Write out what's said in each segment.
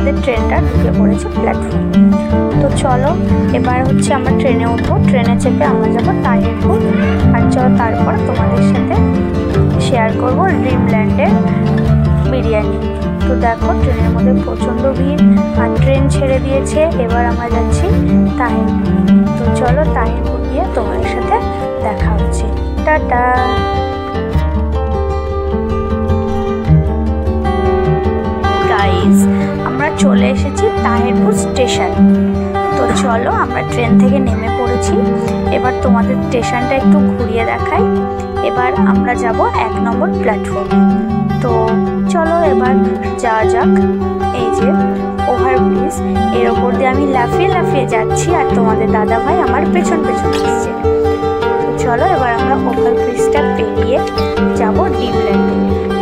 আমাদের ট্রেনটা ঢুকে পড়েছে প্ল্যাটফর্ম। তো চলো এবার হচ্ছে আমরা ট্রেনে উঠবো, ট্রেনে চেপে আমরা যাবো তাহিরপুর। আর চলো তারপর তোমাদের সাথে শেয়ার করবো ড্রিমল্যান্ডের বিরিয়ানি। তো দেখো ট্রেনের মধ্যে প্রচণ্ড ভিড়, আর ট্রেন ছেড়ে দিয়েছে। এবার আমরা যাচ্ছি তাহিরপুর। তো চলো তাহিরপুর গিয়ে তোমাদের সাথে দেখা হচ্ছে। টাটা। গাইস আমরা চলে এসেছি তাহিরপুর স্টেশন। তো চলো আমরা ট্রেন থেকে নেমে পড়েছি। এবার তোমাদের স্টেশনটা একটু ঘুরিয়ে দেখাই। এবার আমরা যাব 1 নম্বর প্ল্যাটফর্মে। তো চলো এবার যাওয়া যাক। এই যে ওভারব্রিজ, এর ওপর দিয়ে আমি লাফিয়ে লাফিয়ে যাচ্ছি, আর তোমাদের দাদা ভাই আমার পেছন পেছন আসছে। তো চলো এবার আমরা ওভারব্রিজটা পেরিয়ে যাব ড্রিমল্যান্ডে।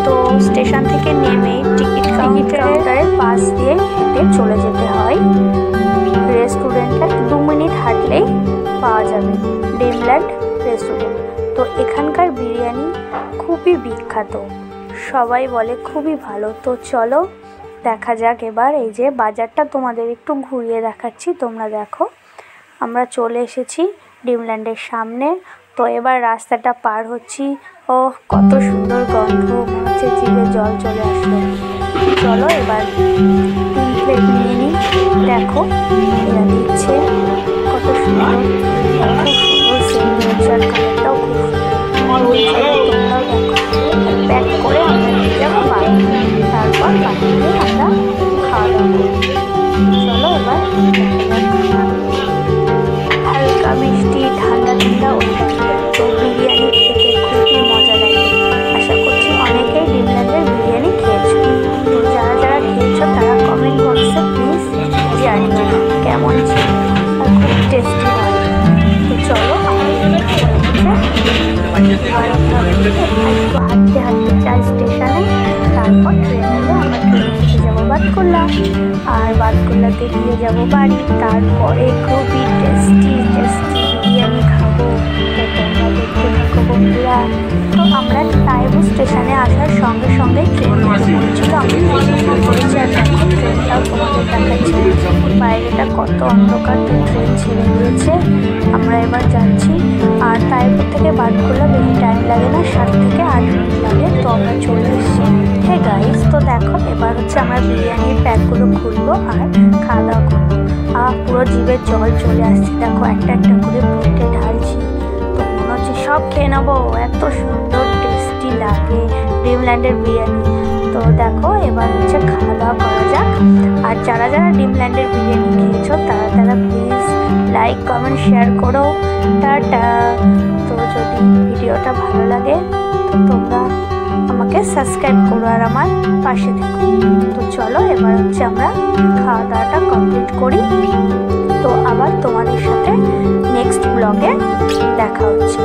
তো স্টেশন থেকে নেমে টিকিট কাউন্টারের পাশ দিয়ে হেঁটে চলে যেতে হয়। রেস্টুরেন্টটা 2 মিনিট হাঁটলেই পাওয়া যাবে, ড্রিমল্যান্ড রেস্টুরেন্ট। তো এখানকার বিরিয়ানি খুবই বিখ্যাত, সবাই বলে খুবই ভালো। তো চলো দেখা যাক এবার। এই যে বাজারটা তোমাদের একটু ঘুরিয়ে দেখাচ্ছি, তোমরা দেখো। আমরা চলে এসেছি ড্রিমল্যান্ডের সামনে। তো এবার রাস্তাটা পার হচ্ছি। ও কত সুন্দর গন্ধ, মনে হচ্ছে জিভে জল চলে আসলো। চলো এবার 3 প্লেট নিয়ে নিই। দেখো এরা দিচ্ছে, কত সুন্দর, খুব সুন্দর সেন্ট হচ্ছে, আর কালারটাও খুব সুন্দর। তোমরাও দেখো। প্যাক করে আমরা নিয়ে যাবো বাড়ি, তারপর বাড়িতে আমরা খাওয়া দাওয়া করবো। চলো এবার হালকা মিষ্টি ঠান্ডা ঠান্ডা ওয়েদার, তো বিরিয়ানি খেতে খুবই মজা লাগে। আশা করছি অনেকেই ড্রিমল্যান্ডের বিরিয়ানি খেয়েছো। তো যারা যারা খেয়েছো তারা কমেন্ট বক্সে প্লিজ জানিও কেমন ছিল, আর খুব টেস্টি হয়। তো চলো হাঁটতে হাঁটতে যাই স্টেশনে, তারপর ট্রেনে আমরা ট্রেনে চেপে যাবো বাতকুল্লা, আর বাতকুল্লাতে গিয়ে যাবো বাড়ি। তারপরে খুবই টেস্টি টেস্টি বিরিয়ানি খাবো। তো তোমরা দেখতে থাকো বন্ধুরা। তো আমরা তাহিরপুর স্টেশনে আসার সঙ্গে সঙ্গেই ট্রেন ঢুকে পড়েছিল। আমি পড়েছি, আর এখন ট্রেনটাও তোমাদের দেখাচ্ছি। বাইরেটা কত অন্ধকার, তো ট্রেন ছেড়ে দিয়েছে। আমরা এবার যাচ্ছি। আর তাহিরপুর থেকে বাতকুল্লা বেশি টাইম লাগে না, 7 থেকে 8 মিনিট লাগে। তো আমরা চলে এসেছি। হে গাইস, তো দেখো এবার হচ্ছে আমরা বিরিয়ানির প্যাকগুলো খুলবো আর খাওয়া দাওয়া করবো। পুরো জিভে জল চলে আসছে। দেখো একটা একটা করে প্লেটে ঢালছি, তো মনে হচ্ছে সব খেয়ে নেবো, এত সুন্দর টেস্টি লাগে ড্রিমল্যান্ডের বিরিয়ানি। তো দেখো এবার হচ্ছে খাওয়া দাওয়া করা যাক। আর যারা যারা ড্রিমল্যান্ডের বিরিয়ানি খেয়েছো তারা তারা প্লিজ লাইক কমেন্ট শেয়ার করো। টাটা। তো যদি ভিডিওটা ভালো লাগে তো তোমরা আমাকে সাবস্ক্রাইব করো আর আমার পাশে থেকো। তো চলো এবার হচ্ছে আমরা খাওয়া দাওয়াটা কমপ্লিট করি। তো আবার তোমাদের সাথে নেক্সট ব্লগে দেখা হচ্ছে।